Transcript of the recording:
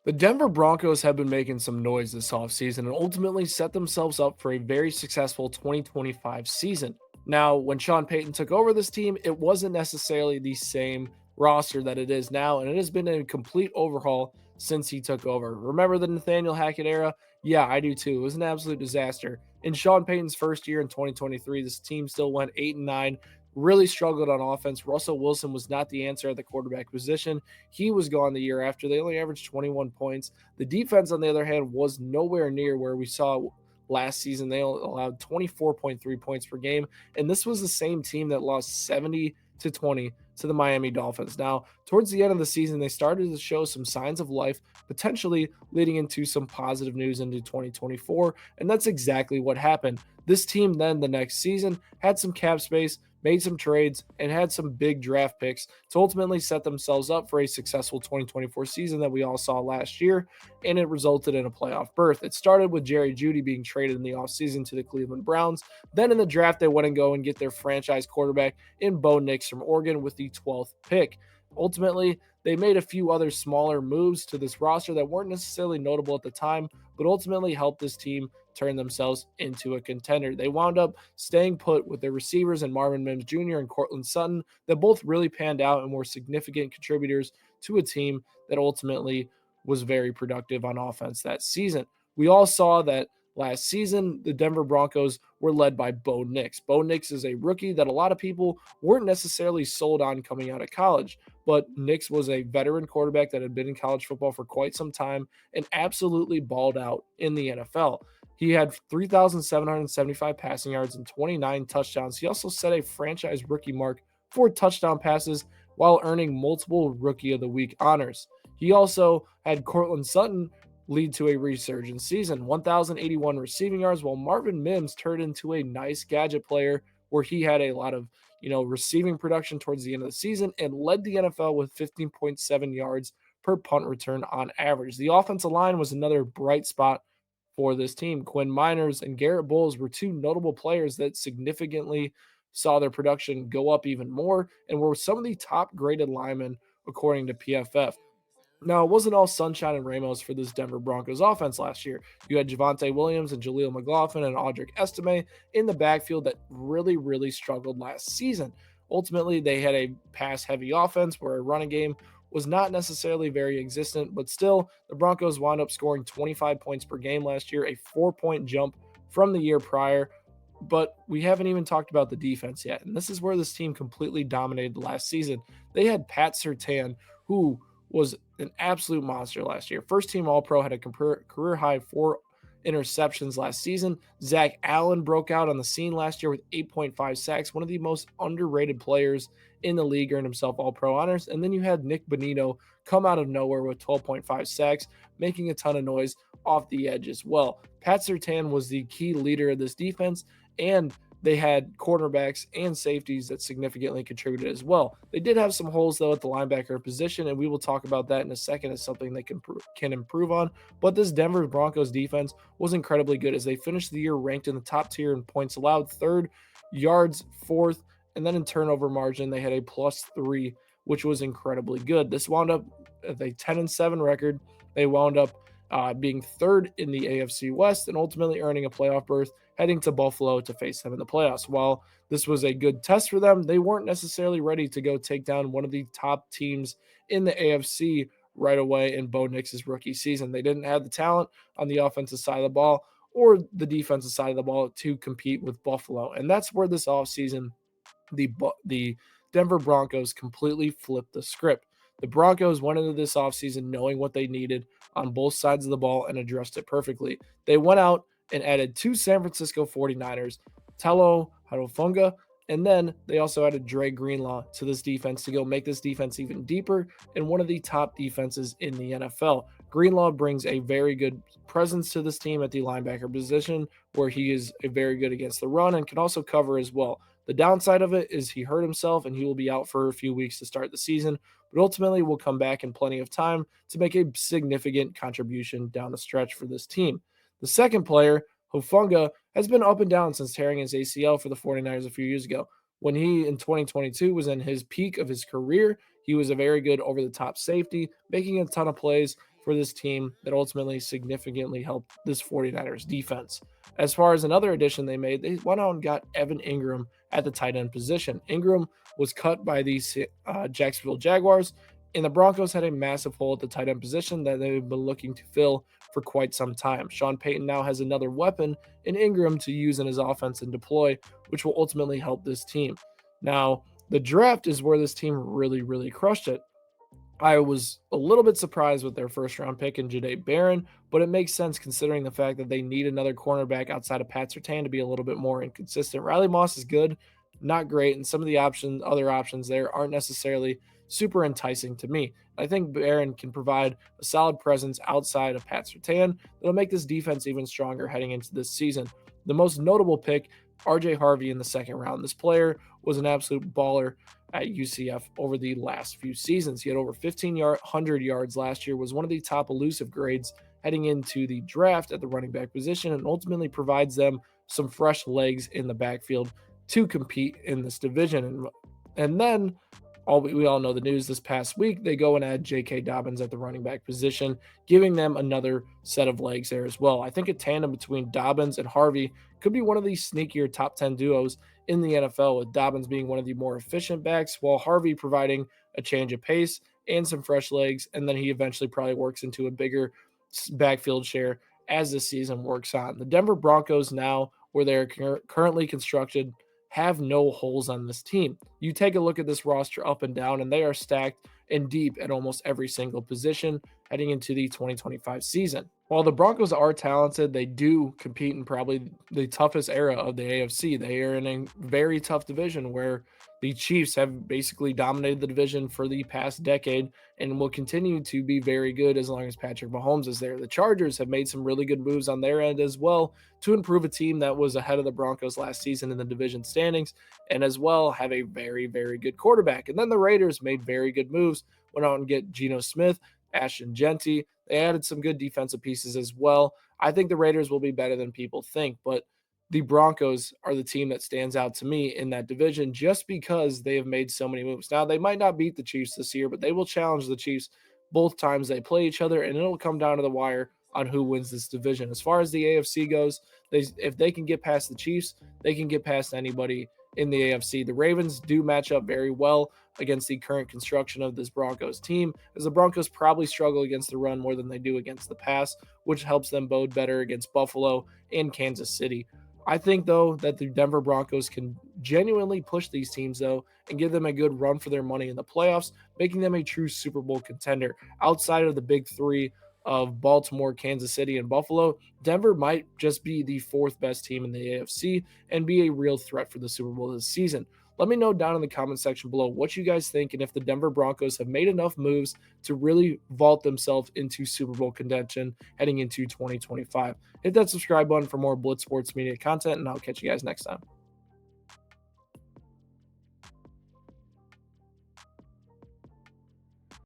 The Denver Broncos have been making some noise this offseason and ultimately set themselves up for a very successful 2025 season. Now, when Sean Payton took over this team, it wasn't necessarily the same roster that it is now, and it has been a complete overhaul since he took over. Remember the Nathaniel Hackett era? Yeah, I do too. It was an absolute disaster. In Sean Payton's first year in 2023, this team still went 8-9, really struggled on offense. Russell Wilson was not the answer at the quarterback position. He was gone the year after. They only averaged 21 points. The defense, on the other hand, was nowhere near where we saw last season. They allowed 24.3 points per game. And this was the same team that lost 70-20 to the Miami Dolphins. Now, towards the end of the season, they started to show some signs of life, potentially leading into some positive news into 2024. And that's exactly what happened. This team then the next season had some cap space, made some trades, and had some big draft picks to ultimately set themselves up for a successful 2024 season that we all saw last year, and it resulted in a playoff berth. It started with Jerry Jeudy being traded in the offseason to the Cleveland Browns. Then in the draft, they went and go and get their franchise quarterback in Bo Nix from Oregon with the 12th pick. Ultimately, they made a few other smaller moves to this roster that weren't necessarily notable at the time, but ultimately helped this team turn themselves into a contender. They wound up staying put with their receivers and Marvin Mims Jr. and Courtland Sutton that both really panned out and were significant contributors to a team that ultimately was very productive on offense that season. We all saw that last season, the Denver Broncos were led by Bo Nix. Bo Nix is a rookie that a lot of people weren't necessarily sold on coming out of college, but Nix was a veteran quarterback that had been in college football for quite some time and absolutely balled out in the NFL. He had 3,775 passing yards and 29 touchdowns. He also set a franchise rookie mark for touchdown passes while earning multiple Rookie of the Week honors. He also had Courtland Sutton lead to a resurgent season, 1,081 receiving yards, while Marvin Mims turned into a nice gadget player where he had a lot of receiving production towards the end of the season and led the NFL with 15.7 yards per punt return on average. The offensive line was another bright spot for this team. Quinn Miners and Garrett Bowles were two notable players that significantly saw their production go up even more and were some of the top graded linemen according to PFF. Now, it wasn't all sunshine and rainbows for this Denver Broncos offense last year. You had Javonte Williams and Jaleel McLaughlin and Audric Estime in the backfield that really, really struggled last season. Ultimately, they had a pass-heavy offense where a running game was not necessarily very existent, but still, the Broncos wound up scoring 25 points per game last year, a 4-point jump from the year prior. But we haven't even talked about the defense yet, and this is where this team completely dominated last season. They had Pat Surtain, who was an absolute monster last year. First team All-Pro, had a career high 4 interceptions last season. Zach Allen broke out on the scene last year with 8.5 sacks, one of the most underrated players in the league, earned himself All-Pro honors. And then you had Nick Bonito come out of nowhere with 12.5 sacks, making a ton of noise off the edge as well. Pat Surtain was the key leader of this defense, and they had quarterbacks and safeties that significantly contributed as well. They did have some holes, though, at the linebacker position, and we will talk about that in a second as something they can improve on. But this Denver Broncos defense was incredibly good as they finished the year ranked in the top tier in points allowed, third, yards, fourth, and then in turnover margin, they had a +3, which was incredibly good. This wound up at a 10-7 record. They wound up being third in the AFC West and ultimately earning a playoff berth, heading to Buffalo to face them in the playoffs. While this was a good test for them, they weren't necessarily ready to go take down one of the top teams in the AFC right away in Bo Nix's rookie season. They didn't have the talent on the offensive side of the ball or the defensive side of the ball to compete with Buffalo. And that's where this offseason, the Denver Broncos completely flipped the script. The Broncos went into this offseason knowing what they needed on both sides of the ball and addressed it perfectly. They went out and added 2 San Francisco 49ers, Talanoa Hufanga, and then they also added Dre Greenlaw to this defense to go make this defense even deeper and one of the top defenses in the NFL. Greenlaw brings a very good presence to this team at the linebacker position, where he is very good against the run and can also cover as well. The downside of it is he hurt himself and he will be out for a few weeks to start the season, but ultimately will come back in plenty of time to make a significant contribution down the stretch for this team. The second player, Hufanga, has been up and down since tearing his ACL for the 49ers a few years ago. When he, in 2022, was in his peak of his career, he was a very good over-the-top safety, making a ton of plays for this team that ultimately significantly helped this 49ers defense. As far as another addition they made, they went out and got Evan Ingram at the tight end position. Ingram was cut by the Jacksonville Jaguars, and the Broncos had a massive hole at the tight end position that they've been looking to fill for quite some time. Sean Payton now has another weapon in Ingram to use in his offense and deploy, which will ultimately help this team. Now, the draft is where this team really crushed it. I was a little bit surprised with their first round pick in Jahdae Barron, but it makes sense considering the fact that they need another cornerback outside of Pat Surtain to be a little bit more inconsistent. Riley Moss is good, not great, and some of the other options there aren't necessarily super enticing to me. I think Barron can provide a solid presence outside of Pat Surtain that'll make this defense even stronger heading into this season. The most notable pick, RJ Harvey in the second round. This player was an absolute baller at UCF over the last few seasons. He had over 1,500 yards last year, was one of the top elusive grades heading into the draft at the running back position, and ultimately provides them some fresh legs in the backfield to compete in this division. And then we all know the news this past week, they go and add JK Dobbins at the running back position, giving them another set of legs there as well. I think a tandem between Dobbins and Harvey could be one of these sneakier top 10 duos in the NFL, with Dobbins being one of the more efficient backs, while Harvey providing a change of pace and some fresh legs. And then he eventually probably works into a bigger backfield share as the season works on. The Denver Broncos now, where they're currently constructed, have no holes on this team. You take a look at this roster up and down, and they are stacked and deep at almost every single position heading into the 2025 season. While the Broncos are talented, they do compete in probably the toughest era of the AFC. They are in a very tough division where the Chiefs have basically dominated the division for the past decade and will continue to be very good as long as Patrick Mahomes is there. The Chargers have made some really good moves on their end as well to improve a team that was ahead of the Broncos last season in the division standings, and as well have a very good quarterback. And then the Raiders made very good moves, went out and get Geno Smith, Ashton Genty. They added some good defensive pieces as well. I think the Raiders will be better than people think, but the Broncos are the team that stands out to me in that division just because they have made so many moves. Now, they might not beat the Chiefs this year, but they will challenge the Chiefs both times they play each other, and it'll come down to the wire on who wins this division. As far as the AFC goes, if they can get past the Chiefs, they can get past anybody in the AFC. The Ravens do match up very well against the current construction of this Broncos team, as the Broncos probably struggle against the run more than they do against the pass, which helps them bode better against Buffalo and Kansas City. I think, though, that the Denver Broncos can genuinely push these teams, though, and give them a good run for their money in the playoffs, making them a true Super Bowl contender. Outside of the big three of Baltimore, Kansas City, and Buffalo, Denver might just be the fourth best team in the AFC and be a real threat for the Super Bowl this season. Let me know down in the comment section below what you guys think and if the Denver Broncos have made enough moves to really vault themselves into Super Bowl contention heading into 2025. Hit that subscribe button for more Blitz Sports Media content, and I'll catch you guys next time.